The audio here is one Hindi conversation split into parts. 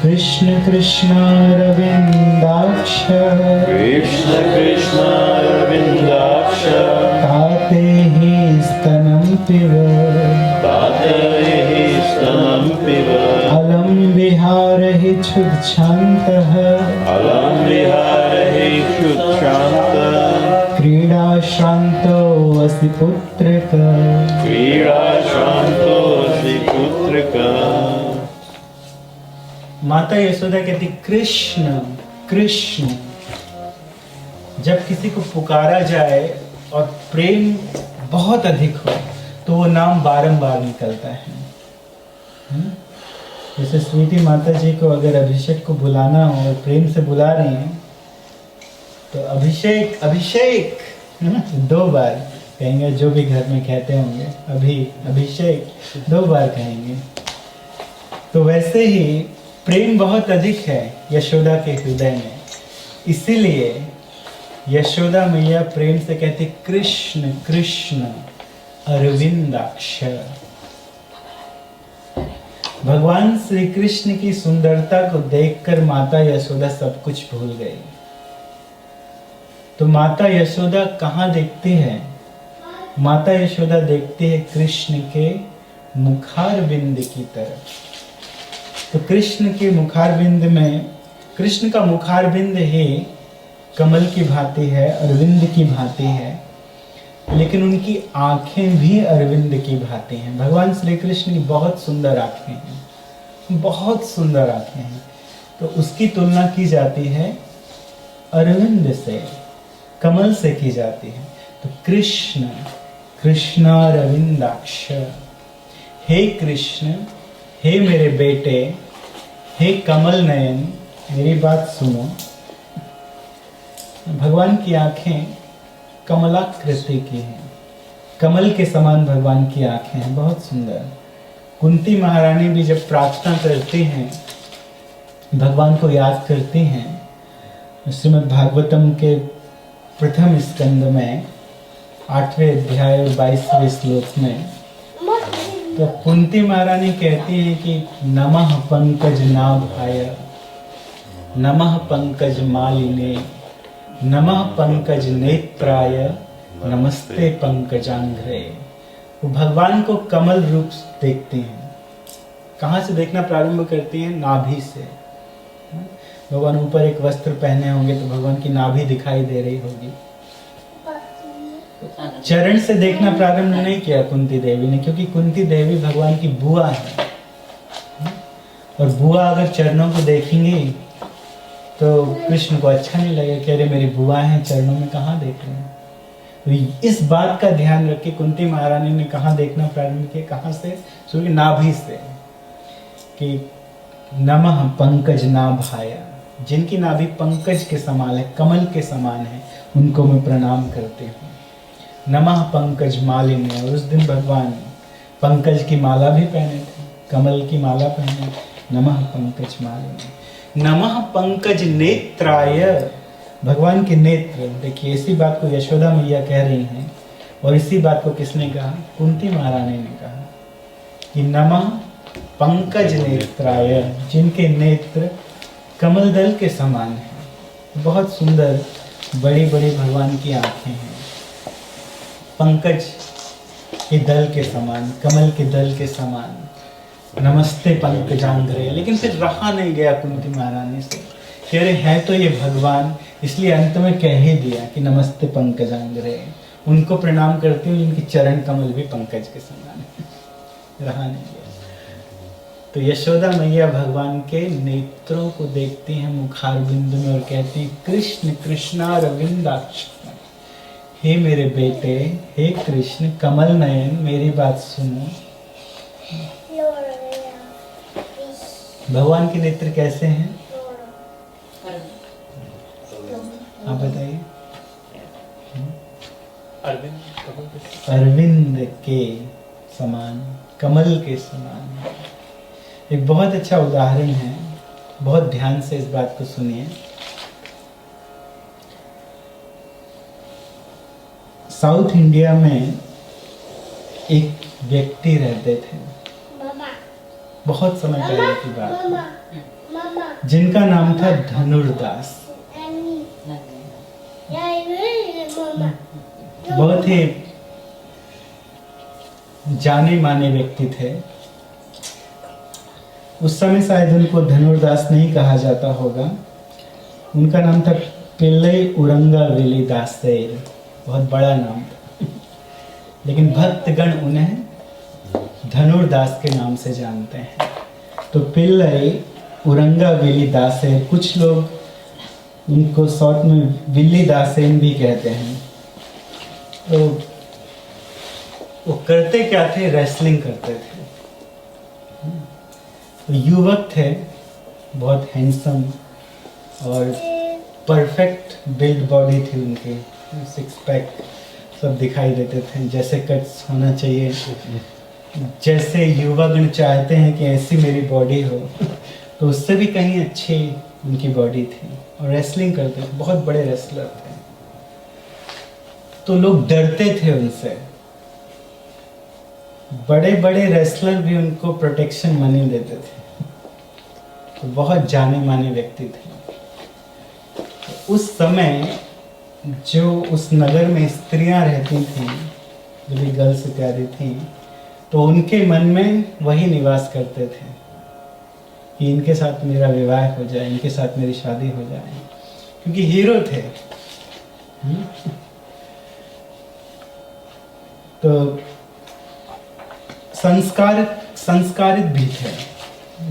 कृष्ण कृष्ण अरविन्दाक्ष कृष्ण कृष्ण अरविन्दाक्ष ताते हि स्तनं पिब तातये स्तनं पिब अलं विहारहि क्षुच्छान्तः अलं विहारहि क्षुच्छान्तः क्रीडाश्रान्तो असि पुत्रक क्रीडाश्रान्तोऽसि पुत्रक। माता यशोदा कहती कृष्ण कृष्ण। जब किसी को पुकारा जाए और प्रेम बहुत अधिक हो तो वो नाम बारंबार निकलता है। जैसे स्वीटी माता जी को अगर अभिषेक को बुलाना हो और प्रेम से बुला रही हैं तो अभिषेक अभिषेक है ना, 2 बार कहेंगे। जो भी घर में कहते होंगे अभिषेक 2 बार कहेंगे। तो वैसे ही प्रेम बहुत अधिक है यशोदा के हृदय में, इसीलिए यशोदा मैया प्रेम से कहती कृष्ण कृष्ण अरविंदाक्ष। भगवान श्री कृष्ण की सुंदरता को देखकर माता यशोदा सब कुछ भूल गई। तो माता यशोदा कहाँ देखती है? माता यशोदा देखती है कृष्ण के मुखारबिंद की तरफ। तो कृष्ण के मुखारबिंद में, कृष्ण का मुखारबिंद ही कमल की भांति है, अरविंद की भांति है, लेकिन उनकी आंखें भी अरविंद की भांति हैं। भगवान श्री कृष्ण की बहुत सुंदर आंखें हैं, बहुत सुंदर आंखें हैं। तो उसकी तुलना की जाती है अरविंद से, कमल से की जाती है। तो कृष्ण कृष्णारविंदाक्ष। हे कृष्ण, हे मेरे बेटे, हे कमल नयन, मेरी बात सुनो। भगवान की आंखें कमलाकृति की हैं, कमल के समान भगवान की आंखें हैं, बहुत सुंदर। कुंती महारानी भी जब प्रार्थना करती हैं, भगवान को याद करती हैं, श्रीमद् भागवतम के प्रथम स्कंद में 8वें अध्याय और 22वें श्लोक में, तो कुंती महारानी कहती हैं कि नमः पंकज नाभाय, नमः पंकज मालिने, नमः पंकज नेत्राय, नमस्ते पंकजांघ्रे। वो भगवान को कमल रूप देखती हैं। कहाँ से देखना प्रारंभ करती हैं? नाभि से। भगवान ऊपर एक वस्त्र पहने होंगे तो भगवान की नाभि दिखाई दे रही होगी। चरण से देखना प्रारंभ नहीं किया कुंती देवी ने, क्योंकि कुंती देवी भगवान की बुआ है, और बुआ अगर चरणों को देखेंगी तो कृष्ण को अच्छा नहीं लगेगा कि अरे मेरी बुआ है, चरणों में कहाँ देख रहे हैं। तो इस बात का ध्यान रख के कुंती महारानी ने कहाँ देखना प्रारंभ किया? कहाँ से? सूर्य नाभि से, कि नमः पंकज नाभाय, जिनकी नाभि पंकज के समान है, कमल के समान है, उनको मैं प्रणाम करती हूँ। नमः पंकज मालिनी, और उस दिन भगवान पंकज की माला भी पहने थे, कमल की माला पहने। नमः पंकज मालिनी। नमः पंकज नेत्राय, भगवान के नेत्र। देखिए, इसी बात को यशोदा मैया कह रही हैं, और इसी बात को किसने कहा? कुंती महारानी ने कहा कि नमः पंकज नेत्राय, जिनके नेत्र कमल दल के समान है। बहुत सुंदर बड़ी बड़ी भगवान की आंखें हैं, पंकज के दल के समान, कमल के दल के समान। नमस्ते पंकजांघ्रे। लेकिन फिर रहा नहीं गया कुंती महारानी से, कह रहे हैं तो ये भगवान, इसलिए अंत में कह ही दिया कि नमस्ते पंकजांघ्रे। उनको प्रणाम करती हूँ जिनकी चरण कमल भी पंकज के समान है। रहा नहीं गया। तो यशोदा मैया भगवान के नेत्रों को देखती हैं मुखारबिंद में, और कहती हैं कृष्ण कृष्णारविंदाक्ष। हे मेरे बेटे, हे कृष्ण कमल नयन, मेरी बात सुनो। भगवान के नेत्र कैसे हैं? आप बताइए। अरविंद के समान, कमल के समान। एक बहुत अच्छा उदाहरण है, बहुत ध्यान से इस बात को सुनिए। साउथ इंडिया में एक व्यक्ति रहते थे, बहुत समय पहले की बात है। जिनका नाम था धनुर्दास। बहुत ही जाने माने व्यक्ति थे। उस समय शायद उनको धनुर्दास नहीं कहा जाता होगा। उनका नाम था पिल्लई उरंगा वेली दासेर, बहुत बड़ा नाम था, लेकिन भक्तगण उन्हें धनुर्दास के नाम से जानते हैं। तो पिल्लई उरंगा वेली दासेर, कुछ लोग उनको शॉर्ट में विल्ली दासेन भी कहते हैं। तो वो करते क्या थे? रेसलिंग करते थे। तो युवक थे, बहुत हैंडसम और परफेक्ट बिल्ड बॉडी थी उनकी, 6 पैक सब दिखाई देते थे, जैसे कट्स होना चाहिए, जैसे युवागण चाहते हैं कि ऐसी मेरी बॉडी हो, तो उससे भी कहीं अच्छी उनकी बॉडी थी। और रेसलिंग करते थे, बहुत बड़े रेसलर थे। तो लोग डरते थे उनसे। बड़े बड़े रेसलर भी उनको प्रोटेक्शन मनी देते थे। तो बहुत जाने माने व्यक्ति थे। उस समय जो उस नगर में स्त्रियां रहती थी, जो भी गर्ल्स इत्यादि थी, तो उनके मन में वही निवास करते थे कि इनके साथ मेरा विवाह हो जाए, इनके साथ मेरी शादी हो जाए, क्योंकि हीरो थे। तो संस्कारित भी थे।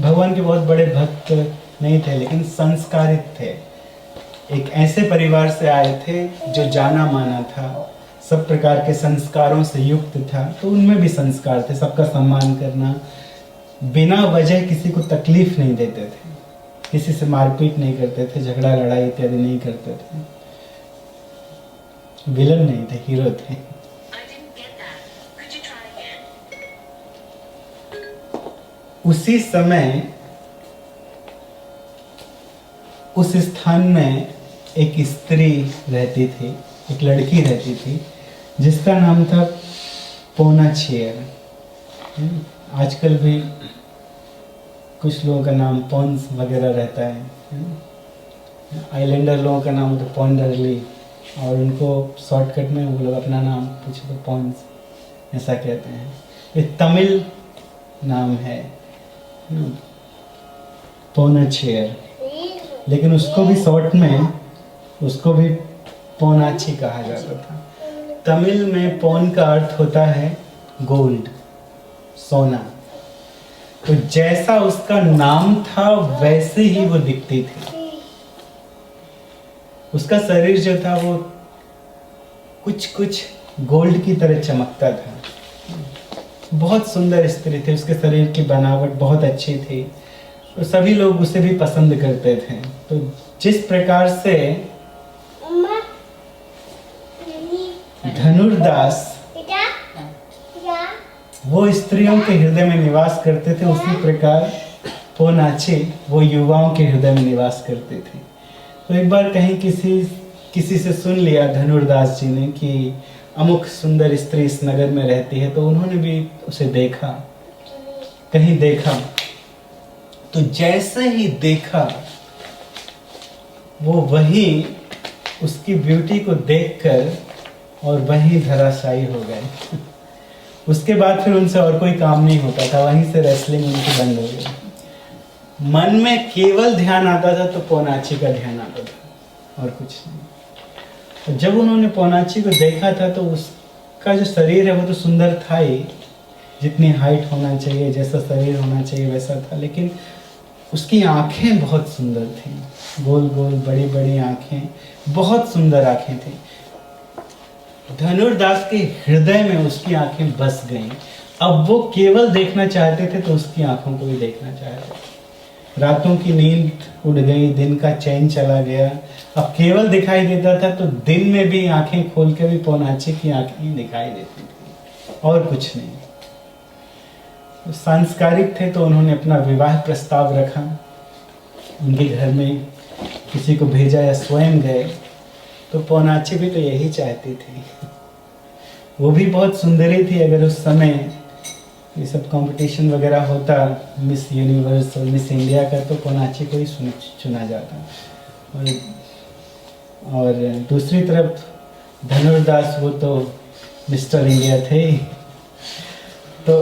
भगवान के बहुत बड़े भक्त नहीं थे, लेकिन संस्कारित थे। एक ऐसे परिवार से आए थे जो जाना माना था, सब प्रकार के संस्कारों से युक्त था। तो उनमें भी संस्कार थे, सबका सम्मान करना, बिना वजह किसी को तकलीफ नहीं देते थे, किसी से मारपीट नहीं करते थे, झगड़ा लड़ाई इत्यादि नहीं करते थे। विलन नहीं थे, हीरो थे। उसी समय उस स्थान में एक स्त्री रहती थी, एक लड़की रहती थी, जिसका नाम था पोनाचियर। आजकल भी कुछ लोगों का नाम पॉन्स वगैरह रहता है। आइलैंडर लोगों का नाम तो पॉन्डरली, और उनको शॉर्टकट में वो लोग अपना नाम पूछे तो पॉन्स ऐसा कहते हैं। ये तमिल नाम है पोनाचियर, लेकिन उसको भी शॉर्ट में उसको भी पोनाची कहा जाता था। तमिल में पोन का अर्थ होता है गोल्ड, सोना। तो जैसा उसका नाम था वैसे ही वो दिखती थी। उसका शरीर जो था वो कुछ गोल्ड की तरह चमकता था। बहुत सुंदर स्त्री थी, उसके शरीर की बनावट बहुत अच्छी थी, तो सभी लोग उसे भी पसंद करते थे। तो जिस प्रकार से धनुर्दास वो स्त्रियों के हृदय में निवास करते थे, उसी प्रकार पोनाची वो युवाओं के हृदय में निवास करते थे। तो एक बार कहीं किसी से सुन लिया धनुर्दास जी ने कि अमुक सुंदर स्त्री इस नगर में रहती है, तो उन्होंने भी उसे देखा, कहीं देखा। तो जैसे ही देखा वो वही उसकी ब्यूटी को देखकर और वहीं धराशायी हो गए। उसके बाद फिर उनसे और कोई काम नहीं होता था, वहीं से रेसलिंग उनकी बंद हो गई। मन में केवल ध्यान आता था तो पोनाची का ध्यान आता था और कुछ नहीं। तो जब उन्होंने पोनाची को देखा था तो उसका जो शरीर है वो तो सुंदर था ही, जितनी हाइट होना चाहिए, जैसा शरीर होना चाहिए वैसा था, लेकिन उसकी आंखें बहुत सुंदर थी, गोल गोल बड़ी बड़ी आंखें, बहुत सुंदर आंखें थी। धनुर्दास के हृदय में उसकी आंखें बस गईं। अब वो केवल देखना चाहते थे तो उसकी आंखों को भी देखना चाहते थे। रातों की नींद उड़ गई, दिन का चैन चला गया। अब केवल दिखाई देता था तो दिन में भी आंखें खोल के भी पोनाची की आंखें ही दिखाई देती थी और कुछ नहीं। तो सांस्कारिक थे तो उन्होंने अपना विवाह प्रस्ताव रखा, उनके घर में किसी को भेजा या स्वयं गए। तो पोनाची भी तो यही चाहती थी। वो भी बहुत सुंदरी थी। अगर उस समय ये सब कंपटीशन वगैरह होता मिस यूनिवर्स और मिस इंडिया का, तो पोनाची को ही चुना जाता। और दूसरी तरफ धनुर्दास, वो तो मिस्टर इंडिया थे ही, तो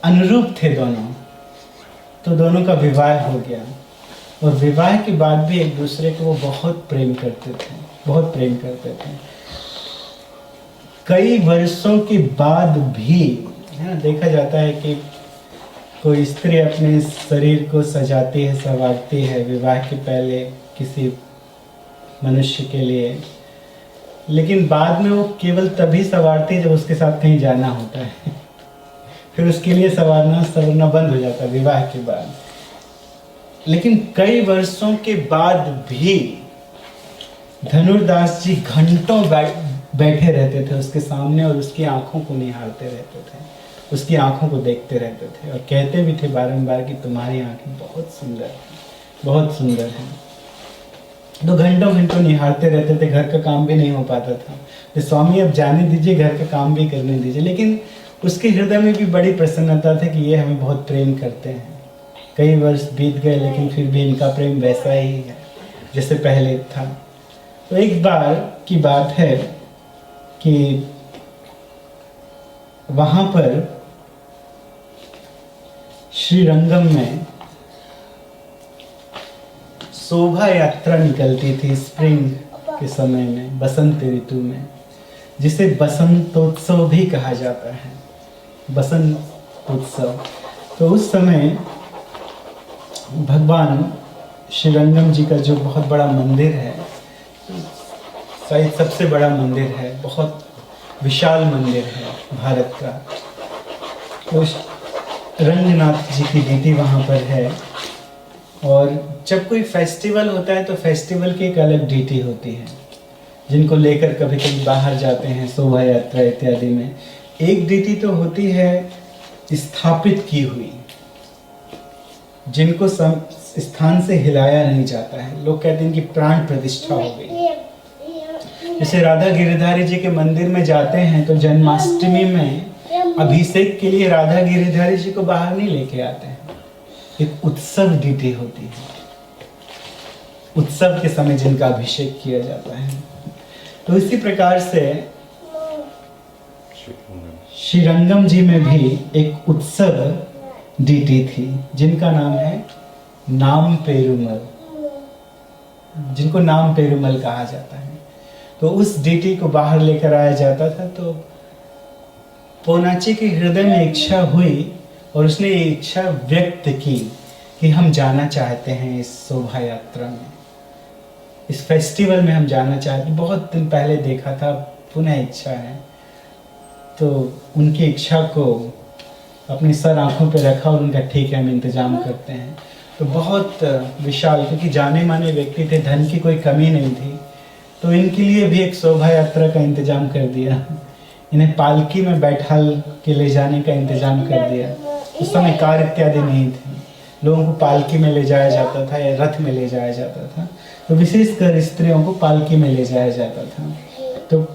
अनुरूप थे दोनों, तो दोनों का विवाह हो गया। और विवाह के बाद भी एक दूसरे को वो बहुत प्रेम करते थे, बहुत प्रेम करते थे। कई वर्षों के बाद भी, है ना, देखा जाता है कि कोई स्त्री अपने शरीर को सजाती है, संवारती है विवाह के पहले किसी मनुष्य के लिए, लेकिन बाद में वो केवल तभी संवारती है जब उसके साथ कहीं जाना होता है। फिर उसके लिए संवरना बंद हो जाता है विवाह के बाद। लेकिन कई वर्षों के बाद भी धनुर्दास जी घंटों बैठे रहते थे उसके सामने और उसकी आंखों को निहारते रहते थे, उसकी आंखों को देखते रहते थे और कहते भी थे बारंबार कि तुम्हारी आंखें बहुत सुंदर हैं, बहुत सुंदर हैं। तो घंटों घंटों निहारते रहते थे, घर का काम भी नहीं हो पाता था। तो स्वामी अब जाने दीजिए, घर का काम भी करने दीजिए। लेकिन उसके हृदय में भी बड़ी प्रसन्नता थी कि ये हमें बहुत प्रेम करते हैं। कई वर्ष बीत गए लेकिन फिर भी इनका प्रेम वैसा ही है जैसे पहले था। तो एक बार की बात है कि वहां पर श्रीरंगम में शोभा यात्रा निकलती थी स्प्रिंग के समय में, बसंत ऋतु में, जिसे बसंतोत्सव भी कहा जाता है, बसंत उत्सव। तो उस समय भगवान श्रीरंगम जी का जो बहुत बड़ा मंदिर है, शायद सबसे बड़ा मंदिर है, बहुत विशाल मंदिर है भारत का, तो रंगनाथ जी की डीटी वहाँ पर है। और जब कोई फेस्टिवल होता है तो फेस्टिवल की एक अलग डीटी होती है, जिनको लेकर कभी कभी बाहर जाते हैं शोभा यात्रा इत्यादि में। एक डीटी तो होती है स्थापित की हुई, जिनको स्थान से हिलाया नहीं जाता है। लोग कहते हैं कि प्राण प्रतिष्ठा हो गई। जैसे राधा गिरिधारी जी के मंदिर में जाते हैं तो जन्माष्टमी में अभिषेक के लिए राधा गिरिधारी जी को बाहर नहीं लेके आते हैं, एक उत्सव डीटी होती है, उत्सव के समय जिनका अभिषेक किया जाता है। तो इसी प्रकार से श्रीरंगम जी में भी एक उत्सव डीटी थी जिनका नाम है नाम पेरुमल, जिनको नाम पेरुमल कहा जाता है। तो उस डीटी को बाहर लेकर आया जाता था। तो पोनाची के हृदय में इच्छा हुई और उसने ये इच्छा व्यक्त की कि हम जाना चाहते हैं इस शोभा यात्रा में, इस फेस्टिवल में हम जाना चाहते हैं। बहुत दिन पहले देखा था, पुनः इच्छा है। तो उनकी इच्छा को अपनी सर आंखों पे रखा और उनका ठीक है हम इंतजाम करते हैं। तो बहुत विशाल, क्योंकि जाने माने व्यक्ति थे, धन की कोई कमी नहीं थी, तो इनके लिए भी एक शोभा यात्रा का इंतजाम कर दिया। इन्हें पालकी में बैठाल के ले जाने का इंतजाम कर दिया। उस समय कार इत्यादि नहीं थे, लोगों को पालकी में ले जाया जाता था या रथ में ले जाया जाता था। तो विशेषकर स्त्रियों को पालकी में ले जाया जाता था। तो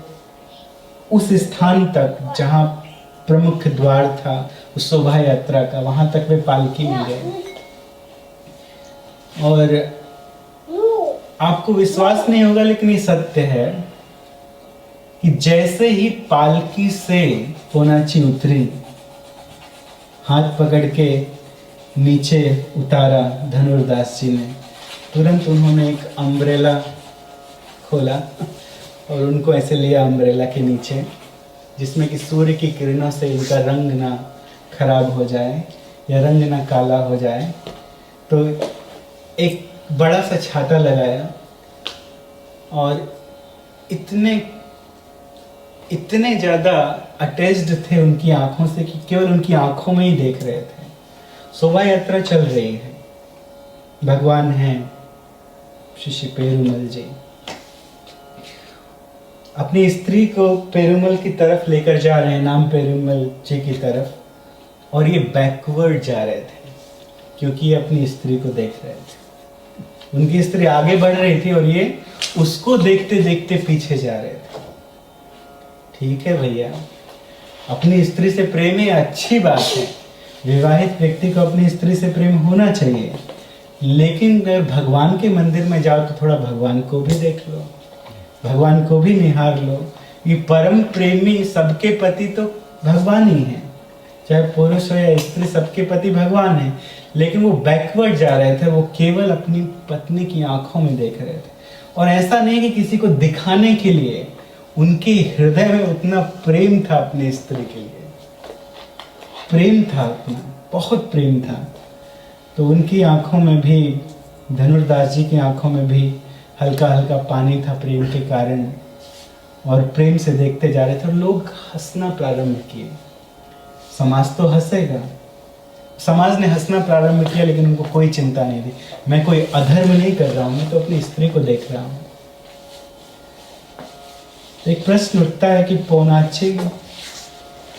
उस स्थान तक जहाँ प्रमुख द्वार था उस शोभा यात्रा का, वहां तक वे पालकी में गए। और आपको विश्वास नहीं होगा लेकिन ये सत्य है कि जैसे ही पालकी से पोनाची उतरी, हाथ पकड़ के नीचे उतारा धनुर्दास जी ने, तुरंत उन्होंने एक अम्ब्रेला खोला और उनको ऐसे लिया अम्ब्रेला के नीचे, जिसमें कि सूर्य की किरणों से इनका रंग ना खराब हो जाए या रंग ना काला हो जाए। तो एक बड़ा सा छाता लगाया और इतने ज़्यादा अटैच्ड थे उनकी आंखों से कि केवल उनकी आंखों में ही देख रहे थे। शोभा यात्रा चल रही है, भगवान हैं श्री पेरुमल जी, अपनी स्त्री को पेरुमल की तरफ लेकर जा रहे हैं, नाम पेरुमल जी की तरफ, और ये बैकवर्ड जा रहे थे क्योंकि ये अपनी स्त्री को देख रहे थे। उनकी स्त्री आगे बढ़ रही थी और ये उसको देखते देखते पीछे जा रहे थे। ठीक है भैया, अपनी स्त्री से प्रेम है, अच्छी बात है, विवाहित व्यक्ति को अपनी स्त्री से प्रेम होना चाहिए, लेकिन अगर भगवान के मंदिर में जाओ तो थोड़ा भगवान को भी देख लो, भगवान को भी निहार लो। ये परम प्रेमी सबके पति तो भगवान ही है, चाहे पुरुष हो या स्त्री, सबके पति भगवान है। लेकिन वो बैकवर्ड जा रहे थे, वो केवल अपनी पत्नी की आंखों में देख रहे थे। और ऐसा नहीं कि किसी को दिखाने के लिए, उनके हृदय में उतना प्रेम था अपनी स्त्री के लिए, प्रेम था उतना, बहुत प्रेम था। तो उनकी आंखों में भी, धनुर्दास जी की आंखों में भी हल्का हल्का पानी था प्रेम के कारण, और प्रेम से देखते जा रहे थे। और लोग हंसना प्रारंभ किए। समाज तो हंसेगा, समाज ने हंसना प्रारंभ किया, लेकिन उनको कोई चिंता नहीं थी। मैं कोई अधर्म नहीं कर रहा हूं, मैं तो अपनी स्त्री को देख रहा हूं। एक प्रश्न उठता है कि पौनाची,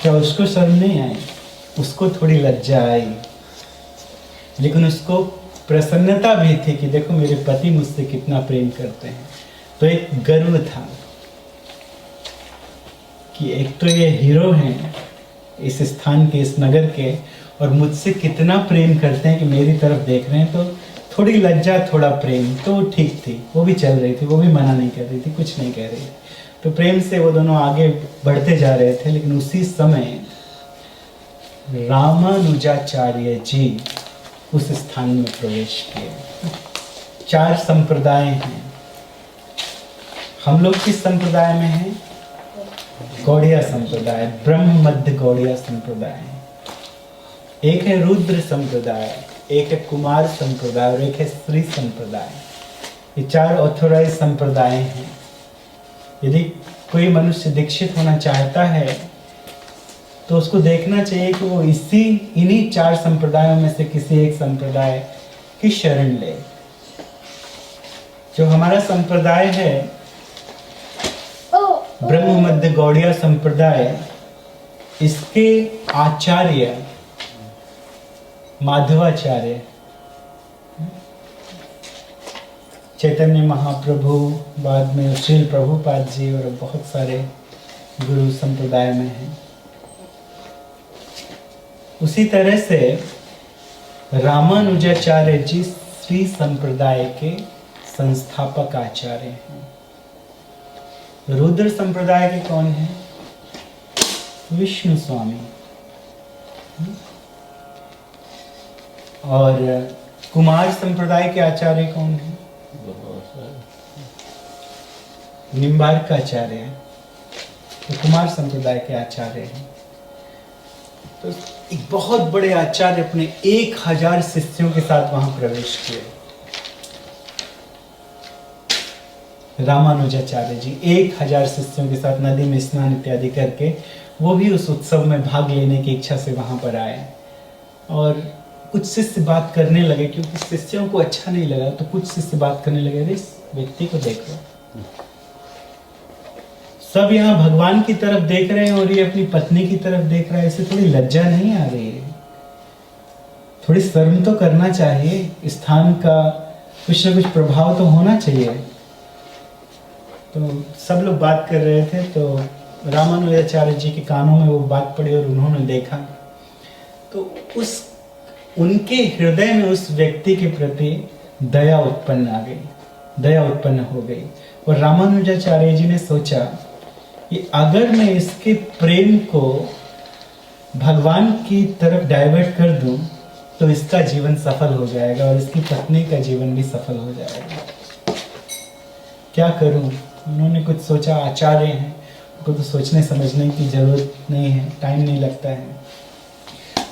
क्या उसको शर्म नहीं आई? उसको थोड़ी लज्जा आई, लेकिन उसको प्रसन्नता भी थी कि देखो मेरे पति मुझसे कितना प्रेम करते हैं। तो एक गर्व था कि एक तो ये हीरो हैं इस स्थान के, इस नगर के, और मुझसे कितना प्रेम करते हैं कि मेरी तरफ देख रहे हैं। तो थोड़ी लज्जा, थोड़ा प्रेम तो ठीक थी, वो भी चल रही थी, वो भी मना नहीं कर रही थी, कुछ नहीं कह रही थी। तो प्रेम से वो दोनों आगे बढ़ते जा रहे थे। लेकिन उसी समय रामानुजाचार्य जी उस स्थान में प्रवेश किए। 4 संप्रदाय हैं। हम लोग किस संप्रदाय में हैं? गौड़िया संप्रदाय, ब्रह्म मध्य गौड़िया संप्रदाय। एक है रुद्र संप्रदाय, एक है कुमार संप्रदाय और एक है श्री संप्रदाय। ये 4 ऑथोराइज संप्रदाय हैं। यदि कोई मनुष्य दीक्षित होना चाहता है तो उसको देखना चाहिए कि वो इन्हीं 4 संप्रदायों में से किसी एक संप्रदाय की शरण ले। जो हमारा संप्रदाय है ब्रह्म मध्य गौड़िया संप्रदाय, इसके आचार्य माधवाचार्य, चैतन्य महाप्रभु, बाद में श्रील प्रभुपाद जी और बहुत सारे गुरु संप्रदाय में हैं। उसी तरह से रामानुजाचार्य जी श्री संप्रदाय के संस्थापक आचार्य हैं। रुद्र संप्रदाय के कौन हैं? विष्णु स्वामी। और कुमार संप्रदाय के आचार्य कौन हैं? निम्बार्क आचार्य हैं। तो कुमार संप्रदाय के आचार्य हैं। तो एक बहुत बड़े आचार्य अपने 1000 शिष्यों के साथ वहां प्रवेश किए। रामानुजाचार्य जी 1000 शिष्यों के साथ नदी में स्नान इत्यादि करके वो भी उस उत्सव में भाग लेने की इच्छा से वहां पर आए। और कुछ शिष्य बात करने लगे, क्योंकि शिष्यों को अच्छा नहीं लगा, तो कुछ शिष्य बात करने लगे, अरे इस व्यक्ति को देखो, सब यहाँ भगवान की तरफ देख रहे हैं और ये अपनी पत्नी की तरफ देख रहा है, इसे थोड़ी लज्जा नहीं आ रही है? थोड़ी शर्म तो करना चाहिए, स्थान का कुछ ना कुछ प्रभाव तो होना चाहिए। तो सब लोग बात कर रहे थे, तो रामानुजाचार्य जी के कानों में वो बात पड़ी और उन्होंने देखा, तो उनके हृदय में उस व्यक्ति के प्रति दया उत्पन्न आ गई, दया उत्पन्न हो गई। और रामानुजाचार्य जी ने सोचा कि अगर मैं इसके प्रेम को भगवान की तरफ डाइवर्ट कर दूं तो इसका जीवन सफल हो जाएगा और इसकी पत्नी का जीवन भी सफल हो जाएगा। क्या करूं? उन्होंने कुछ सोचा, आचार्य हैं, उनको तो सोचने समझने की जरूरत नहीं है, टाइम नहीं लगता है।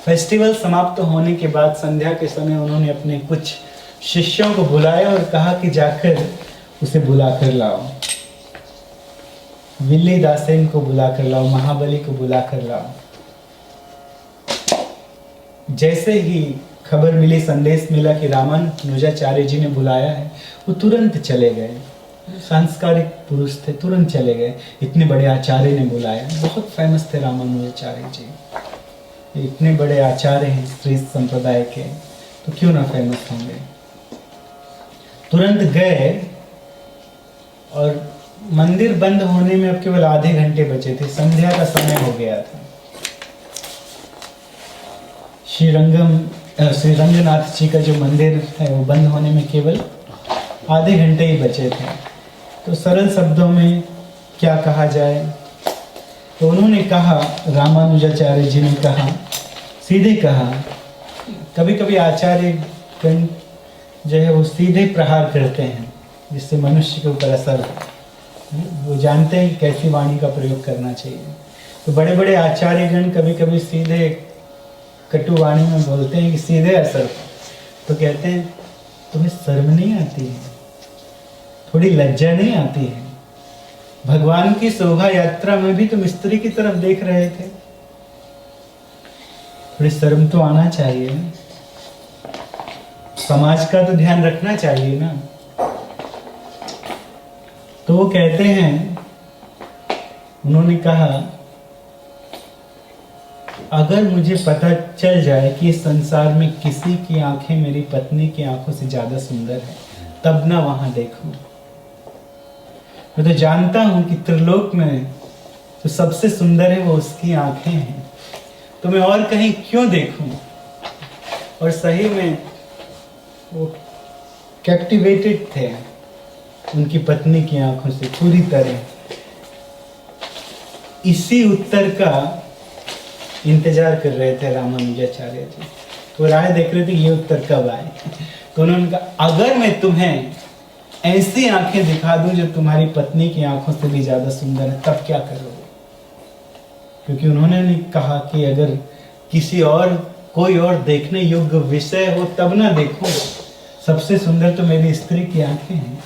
फेस्टिवल समाप्त होने के बाद संध्या के समय उन्होंने अपने कुछ शिष्यों को बुलाया और कहा कि जाकर उसे बुला कर लाओ, विल्ली दासेन को बुला कर लाओ, महाबली को बुला कर लाओ। जैसे ही खबर मिली, संदेश मिला कि रामानुजाचार्य जी ने बुलाया है, वो तुरंत चले गए। सांस्कारिक पुरुष थे, तुरंत चले गए। इतने बड़े आचार्य ने बुलाया, बहुत फेमस थे रामानुजाचार्य जी, इतने बड़े आचार्य हैं श्री संप्रदाय के, तो क्यों ना फेमस होंगे। तुरंत गए और मंदिर बंद होने में अब केवल आधे घंटे बचे थे, संध्या का समय हो गया था। श्री रंगनाथ जी का जो मंदिर है वो बंद होने में केवल आधे घंटे ही बचे थे। तो सरल शब्दों में क्या कहा जाए, तो उन्होंने कहा, रामानुजाचार्य जी ने कहा, सीधे कहा, कभी कभी आचार्य गण जो है वो सीधे प्रहार करते हैं जिससे मनुष्य के ऊपर असर हो। वो जानते हैं कि कैसी वाणी का प्रयोग करना चाहिए। तो बड़े बड़े आचार्यगण कभी कभी सीधे कटु वाणी में बोलते हैं कि सीधे असर हो। तो कहते हैं तुम्हें शर्म नहीं आती है, थोड़ी लज्जा नहीं आती है? भगवान की शोभा यात्रा में भी तुम स्त्री की तरफ देख रहे थे, थोड़ी शर्म तो आना चाहिए। समाज का तो ध्यान रखना चाहिए ना। तो वो कहते हैं, उन्होंने कहा, अगर मुझे पता चल जाए कि इस संसार में किसी की आंखें मेरी पत्नी की आंखों से ज्यादा सुंदर है, तब ना वहां देखूं। मैं तो जानता हूं कि त्रिलोक में जो सबसे सुंदर है वो उसकी आंखें हैं, तो मैं और कहीं क्यों देखूं? और सही में वो कैप्टिवेटेड थे उनकी पत्नी की आंखों से पूरी तरह। इसी उत्तर का इंतजार कर रहे थे रामानुजाचार्य जी। तो राह देख रहे थे ये उत्तर कब आए। तो उन्होंने कहा, अगर मैं तुम्हें ऐसी आंखें दिखा दूं जो तुम्हारी पत्नी की आंखों से भी ज्यादा सुंदर है, तब क्या करोगे? क्योंकि उन्होंने नहीं कहा कि अगर किसी और कोई और देखने योग्य विषय हो तब ना देखो, सबसे सुंदर तो मेरी स्त्री की आंखें हैं।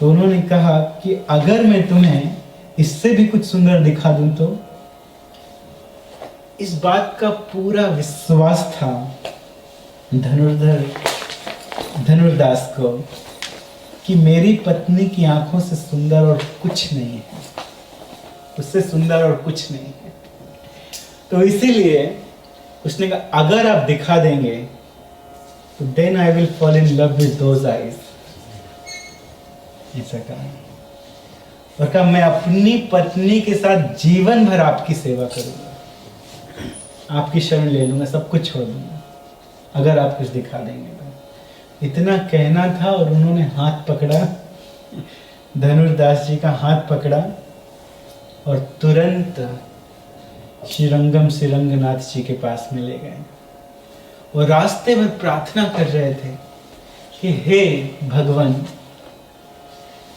तो उन्होंने कहा कि अगर मैं तुम्हें इससे भी कुछ सुंदर दिखा दूं, तो इस बात का पूरा विश्वास था धनुर्दास को कि मेरी पत्नी की आंखों से सुंदर और कुछ नहीं है, उससे सुंदर और कुछ नहीं है। तो इसीलिए उसने कहा, अगर आप दिखा देंगे तो then I will fall in love with those eyes. ऐसा कहा, और कहा, मैं अपनी पत्नी के साथ जीवन भर आपकी सेवा करूंगा, आपकी शरण ले लूंगा, सब कुछ छोड़ दूंगा अगर आप कुछ दिखा देंगे तो। इतना कहना था और उन्होंने हाथ पकड़ा, धनुर्दास जी का हाथ पकड़ा और तुरंत श्री रंगनाथ जी के पास में ले गए। और रास्ते भर प्रार्थना कर रहे थे कि हे भगवान,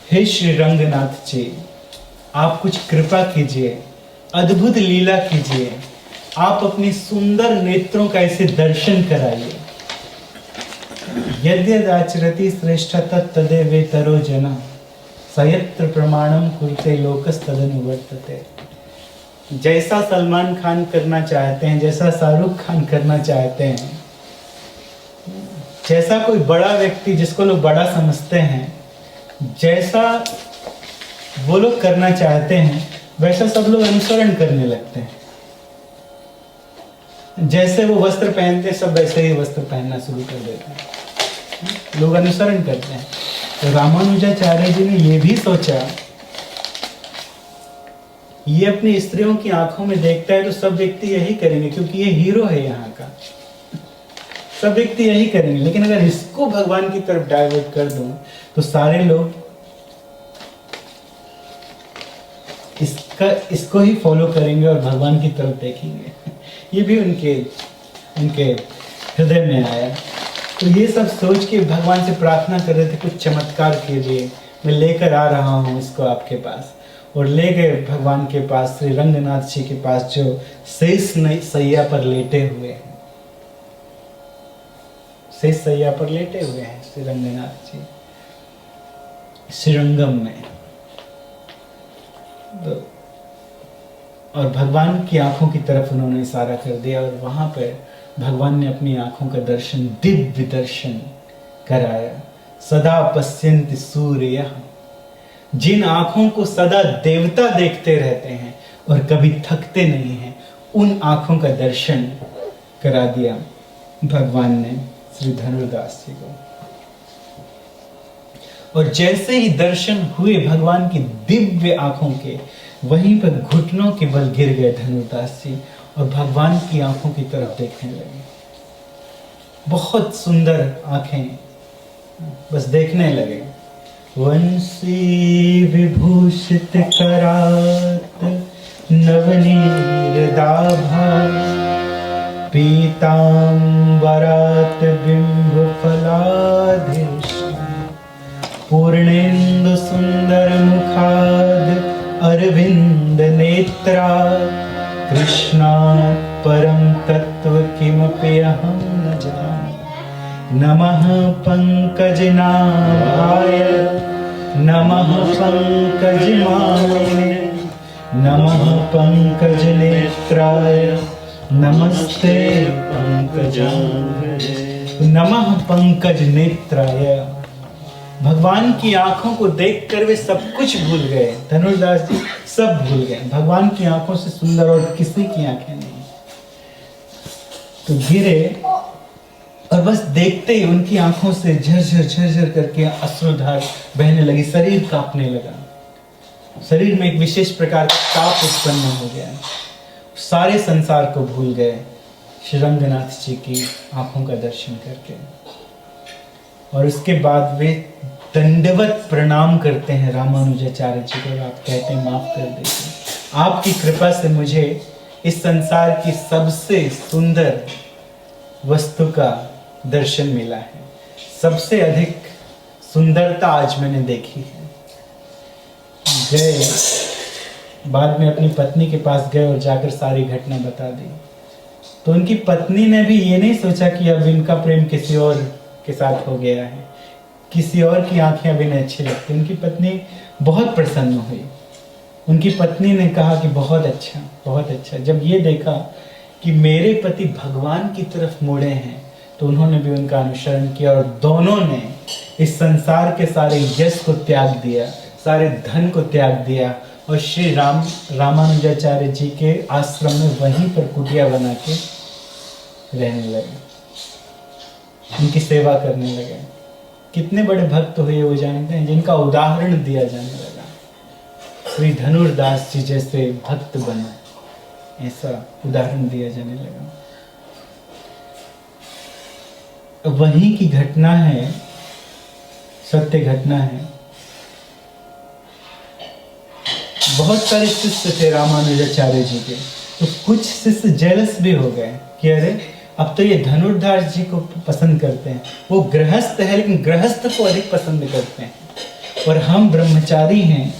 हे श्री रंगनाथ जी, आप कुछ कृपा कीजिए, अद्भुत लीला कीजिए, आप अपनी सुंदर नेत्रों का ऐसे दर्शन कराइए। यद्यदाचरति श्रेष्ठतः तदेवेतरो जना, सयत्र प्रमाणम कुरुते लोकस्तदनुवर्तते। जैसा सलमान खान करना चाहते हैं, जैसा शाहरुख खान करना चाहते हैं, जैसा कोई बड़ा व्यक्ति जिसको लोग बड़ा समझते हैं, जैसा वो लोग करना चाहते हैं, वैसा सब लोग अनुसरण करने लगते हैं। जैसे वो वस्त्र पहनते सब वैसे ही वस्त्र पहनना शुरू कर देते हैं, लोग अनुसरण करते हैं। तो रामानुजाचार्य जी ने ये भी सोचा, ये अपनी स्त्रियों की आंखों में देखता है तो सब व्यक्ति यही करेंगे, क्योंकि ये हीरो है यहाँ का, सब व्यक्ति यही करेंगे। लेकिन अगर इसको भगवान की तरफ डाइवर्ट कर दूं तो सारे लोग इसको ही फॉलो करेंगे और भगवान की तरफ देखेंगे। ये भी उनके हृदय में आया। तो ये सब सोच के भगवान से प्रार्थना कर रहे थे, कुछ चमत्कार कीजिए, मैं लेकर आ रहा हूँ इसको आपके पास। और ले गए भगवान के पास, श्री रंगनाथ जी के पास, जो शेष सैया पर लेटे हुए हैं, शेष सैया पर लेटे हुए हैं श्री रंगनाथ जी श्रीरंगम में। तो और भगवान की आंखों की तरफ उन्होंने इशारा कर दिया और वहां पर भगवान ने अपनी आंखों का दर्शन, दिव्य दर्शन कराया। सदा पश्यन्ति सूर्यः, जिन आंखों को सदा देवता देखते रहते हैं और कभी थकते नहीं हैं, उन आंखों का दर्शन करा दिया भगवान ने श्री धनुर्दास जी को। और जैसे ही दर्शन हुए भगवान की दिव्य आंखों के, वहीं पर घुटनों के बल गिर गए धनुर्दास जी और भगवान की आंखों की तरफ देखने लगे। बहुत सुंदर आंखें, बस देखने लगे। वंशी विभूषित करात नवनीरदाभा पीतांबरात बिंब फलाधीश पूर्णेन्दु सुंदर मुखाद अरविंद नेत्रा कृष्णात् परम तत्व किमपि अहं न जाने। नमः पंकजनाभाय नमः पंकजमालिने नमः पंकजनेत्राय नमस्ते पंकजांघ्रे। नमः पंकज नेत्राय। भगवान की आंखों को देखकर वे सब कुछ भूल गए। धनुर्दास जी सब भूल गए। भगवान की आंखों से सुंदर और किसी की आंखें नहीं। तो गिरे और बस देखते ही उनकी आंखों से झरझर झरझर करके अश्रुधार बहने लगी। शरीर कांपने लगा। शरीर में एक विशेष प्रकार का ताप उत्पन्न हो गया। सारे संसार को भूल गए श्री रंगनाथ जी की आंखों का दर्शन करके। और उसके बाद वे दंडवत प्रणाम करते हैं रामानुजाचार्य जी को। आप कहते हैं माफ कर दीजिए, आपकी कृपा से मुझे इस संसार की सबसे सुंदर वस्तु का दर्शन मिला है। सबसे अधिक सुंदरता आज मैंने देखी है। गए बाद में अपनी पत्नी के पास गए और जाकर सारी घटना बता दी। तो उनकी पत्नी ने भी ये नहीं सोचा कि अब इनका प्रेम किसी और के साथ हो गया है, किसी और की आंखें अब इन्हें अच्छी लगती। उनकी पत्नी बहुत प्रसन्न हुई। उनकी पत्नी ने कहा कि बहुत अच्छा, बहुत अच्छा। जब ये देखा कि मेरे पति भगवान की तरफ मुड़े हैं तो उन्होंने भी उनका अनुसरण किया और दोनों ने इस संसार के सारे यश को त्याग दिया, सारे धन को त्याग दिया और श्री रामानुजाचार्य जी के आश्रम में वहीं पर कुटिया बना के रहने लगे, उनकी सेवा करने लगे। कितने बड़े भक्त हुए वो जानते हैं, जिनका उदाहरण दिया जाने लगा। श्री धनुर्दास जी जैसे भक्त बने, ऐसा उदाहरण दिया जाने लगा। वहीं की घटना है, सत्य घटना है। बहुत सारे शिष्य थे रामानुजाचार्य जी के, तो कुछ शिष्य जेलस भी हो गए कि अरे अब तो ये धनुर्दास जी को पसंद करते हैं। वो गृहस्थ है लेकिन गृहस्थ को अधिक पसंद करते हैं, और हम ब्रह्मचारी हैं,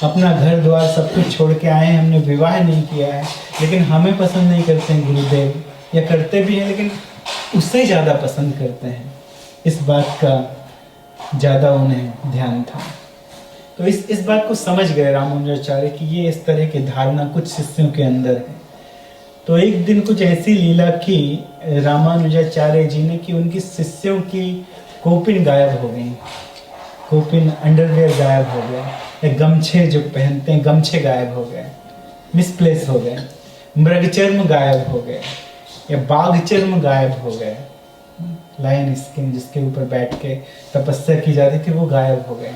अपना घर द्वार सब कुछ छोड़ के आए हैं, हमने विवाह नहीं किया है, लेकिन हमें पसंद नहीं करते हैं गुरुदेव, या करते भी हैं लेकिन उससे ज़्यादा पसंद करते हैं। इस बात का ज़्यादा उन्हें ध्यान था। तो इस बात को समझ गए रामानुजाचार्य कि ये इस तरह की धारणा कुछ शिष्यों के अंदर है। तो एक दिन कुछ ऐसी लीला की रामानुजाचार्य जी ने कि उनकी शिष्यों की कोपिन गायब हो गई। कोपिन अंडरवेयर गायब हो गया, या गमछे जो पहनते हैं गमछे गायब हो गए, मिसप्लेस हो गए। मृगचर्म गायब हो गए, या बाघ चर्म गायब हो गए। लायन स्किन जिसके ऊपर बैठ के तपस्या की जाती थी वो गायब हो गए।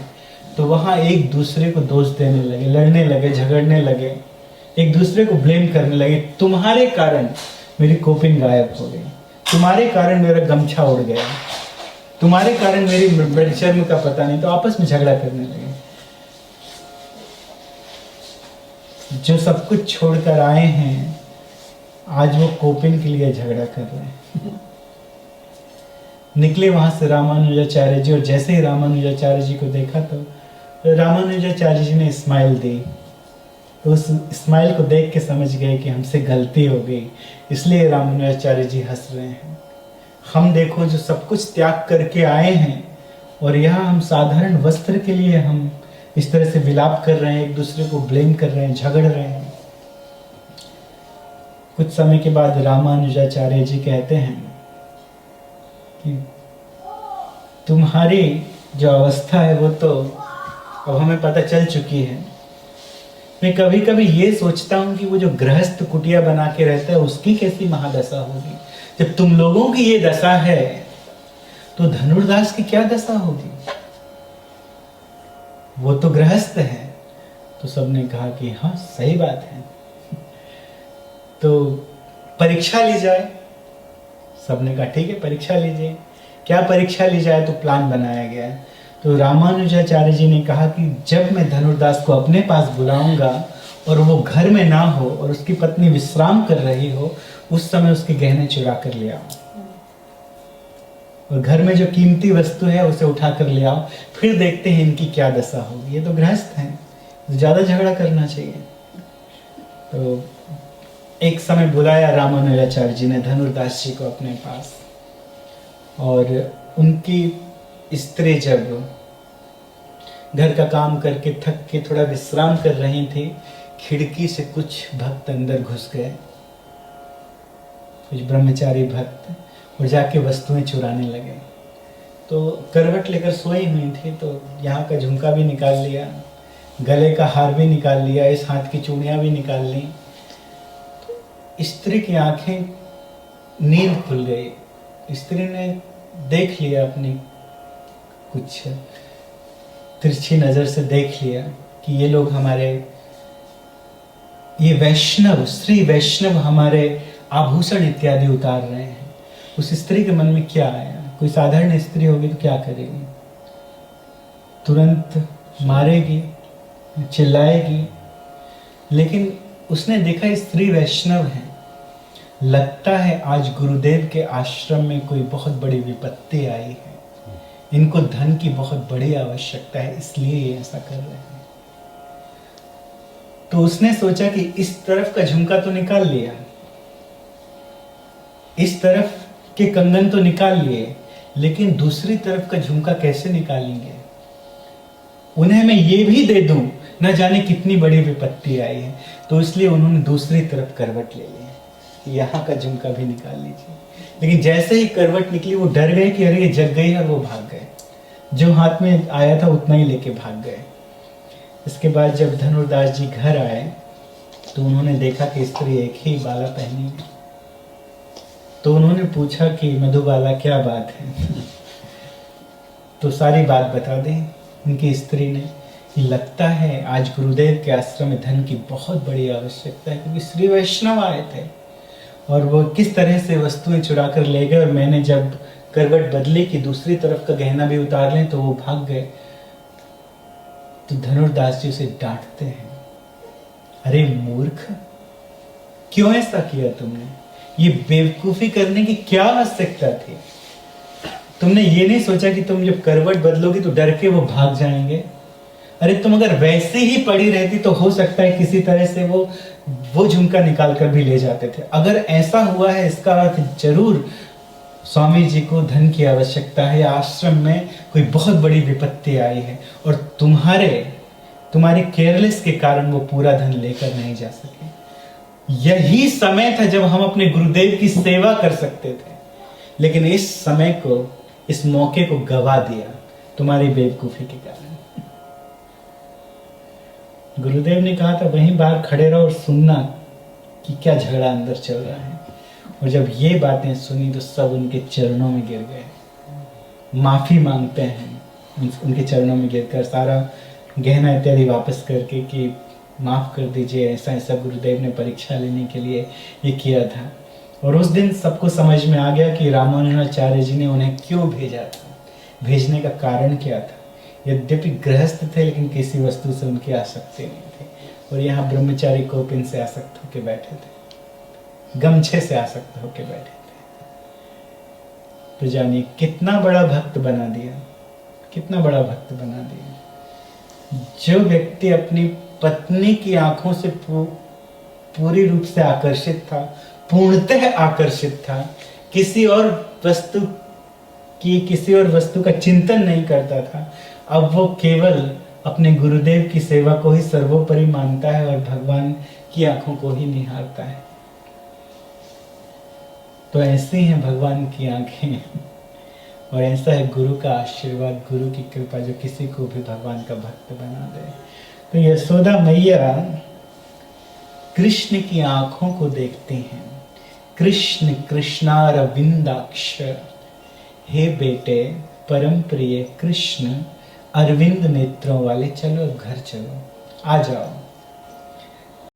तो वहाँ एक दूसरे को दोष देने लगे, लड़ने लगे, झगड़ने लगे, एक दूसरे को ब्लेम करने लगे। तुम्हारे कारण मेरी कोपिन गायब हो गई, तुम्हारे कारण मेरा गमछा उड़ गया, तुम्हारे कारण मेरी मृगचर्म का पता नहीं। तो आपस में झगड़ा करने लगे। जो सब कुछ छोड़कर आए हैं आज वो कोपिन के लिए झगड़ा कर रहे हैं। निकले वहां से रामानुजाचार्य जी, और जैसे ही रामानुजाचार्य जी को देखा तो रामानुजाचार्य जी ने स्माइल दी। तो उस स्माइल को देख के समझ गए कि हमसे गलती हो गई, इसलिए रामानुजाचार्य जी हंस रहे हैं। हम देखो जो सब कुछ त्याग करके आए हैं, और यहाँ हम साधारण वस्त्र के लिए हम इस तरह से विलाप कर रहे हैं, एक दूसरे को ब्लेम कर रहे हैं, झगड़ रहे हैं। कुछ समय के बाद रामानुजाचार्य जी कहते हैं कि तुम्हारी जो अवस्था है वो तो अब हमें पता चल चुकी है। मैं कभी कभी ये सोचता हूँ कि वो जो गृहस्थ कुटिया बना के रहता है उसकी कैसी महादशा होगी। जब तुम लोगों की ये दशा है तो धनुर्दास की क्या दशा होगी। वो तो गृहस्थ है। तो सबने कहा कि हाँ सही बात है। तो परीक्षा ली जाए। सबने कहा ठीक है परीक्षा लीजिए। क्या परीक्षा ली जाए? तो प्लान बनाया गया। तो रामानुजाचार्य जी ने कहा कि जब मैं धनुर्दास को अपने पास बुलाऊंगा और वो घर में ना हो और उसकी पत्नी विश्राम कर रही हो, उस समय उसके गहने चुरा कर ले आओ और घर में जो कीमती वस्तु है उसे उठा कर ले आओ, फिर देखते हैं इनकी क्या दशा होगी। ये तो गृहस्थ हैं, ज्यादा झगड़ा करना चाहिए। तो एक समय बुलाया रामानुजाचार्य जी ने धनुर्दास जी को अपने पास, और उनकी स्त्री जब घर का काम करके थक के थोड़ा विश्राम कर रही थी, खिड़की से कुछ भक्त अंदर घुस गए, कुछ ब्रह्मचारी भक्त, और जाके वस्तुएं चुराने लगे। तो करवट लेकर सोई हुई थी, तो यहाँ का झुमका भी निकाल लिया, गले का हार भी निकाल लिया, इस हाथ की चूड़ियाँ भी निकाल ली। तो स्त्री की आंखें नींद खुल गई। स्त्री ने देख लिया, अपनी कुछ तिरछी नजर से देख लिया कि ये लोग हमारे, ये वैष्णव, श्री वैष्णव हमारे आभूषण इत्यादि उतार रहे हैं। उस स्त्री के मन में क्या आया? कोई साधारण स्त्री होगी तो क्या करेगी? तुरंत मारेगी, चिल्लाएगी। लेकिन उसने देखा स्त्री वैष्णव है, लगता है आज गुरुदेव के आश्रम में कोई बहुत बड़ी विपत्ति आई है, इनको धन की बहुत बड़ी आवश्यकता है, इसलिए ये ऐसा कर रहे हैं। तो उसने सोचा कि इस तरफ का झुमका तो निकाल लिया, इस तरफ के कंगन तो निकाल लिए, लेकिन दूसरी तरफ का झुमका कैसे निकालेंगे? उन्हें मैं ये भी दे दूं, न जाने कितनी बड़ी विपत्ति आई है। तो इसलिए उन्होंने दूसरी तरफ करवट ले ली, यहाँ का झुमका भी निकाल लीजिए। लेकिन जैसे ही करवट निकली, वो डर गए कि अरे ये जग गई है, और वो भाग गए। जो हाथ में आया था उतना ही लेके भाग गए। इसके बाद जब धनुर्दास जी घर आए तो उन्होंने देखा कि स्त्री एक ही बाला पहनी है। तो उन्होंने पूछा कि मधुबाला क्या बात है? तो सारी बात बता दी उनकी स्त्री ने कि लगता है आज गुरुदेव के आश्रम में धन की बहुत बड़ी आवश्यकता है, क्योंकि श्री वैष्णव आए थे और वो किस तरह से वस्तुएं चुरा कर ले गए, और मैंने जब करवट बदली कि दूसरी तरफ का गहना भी उतार लें तो वो भाग गए। तो धनुर्दास जी उसे डांटते हैं, अरे मूर्ख, क्यों ऐसा किया तुमने? ये बेवकूफी करने की क्या आवश्यकता थी? तुमने ये नहीं सोचा कि तुम जब करवट बदलोगी तो डर के वो भाग जाएंगे? अरे तुम अगर वैसे ही पड़ी रहती तो हो सकता है किसी तरह से वो झुमका निकाल कर भी ले जाते थे। अगर ऐसा हुआ है, इसका अर्थ जरूर स्वामी जी को धन की आवश्यकता है, आश्रम में कोई बहुत बड़ी विपत्ति आई है, और तुम्हारे केयरलेस के कारण वो पूरा धन लेकर नहीं जा सके। यही समय था जब हम अपने गुरुदेव की सेवा कर सकते थे, लेकिन इस समय को, इस मौके को गवा दिया तुम्हारी बेवकूफी के कारण। गुरुदेव ने कहा था वहीं बाहर खड़े रहो और सुनना कि क्या झगड़ा अंदर चल रहा है। और जब ये बातें सुनी तो सब उनके चरणों में गिर गए, माफी मांगते हैं उनके चरणों में गिरकर, सारा गहना इत्यादि वापस करके कि माफ कर दीजिए, ऐसा ऐसा गुरुदेव ने परीक्षा लेने के लिए ये किया था। और उस दिन सबको समझ में आ गया कि रामानुजाचार्य जी ने उन्हें क्यों भेजा था, भेजने का कारण क्या था। यद्यपि गृहस्थ थे, लेकिन किसी वस्तु से उनकी आसक्ति नहीं थी, और यहाँ ब्रह्मचारी कोपिन से आसक्त होकर बैठे थे, गमछे से आसक्त होकर बैठे थे। तो जानिए कितना बड़ा भक्त बना दिया, कितना बड़ा भक्त बना दिया। जो व्यक्ति अपनी पत्नी की आंखों से पूरी रूप से आकर्षित था, पूर्णतः आकर्षित था, किसी और वस्तु का चिंतन नहीं करता था, अब वो केवल अपने गुरुदेव की सेवा को ही सर्वोपरि मानता है और भगवान की आंखों को ही निहारता है। तो ऐसी हैं भगवान की आंखें, और ऐसा है गुरु का आशीर्वाद, गुरु की कृपा, जो किसी को भी भगवान का भक्त बना दे। तो यशोदा मैया कृष्ण की आंखों को देखते हैं। कृष्ण कृष्णारविंदाक्ष, हे बेटे परम प्रिय कृष्ण अरविंद नेत्रों वाले, चलो अब घर चलो, आ जाओ।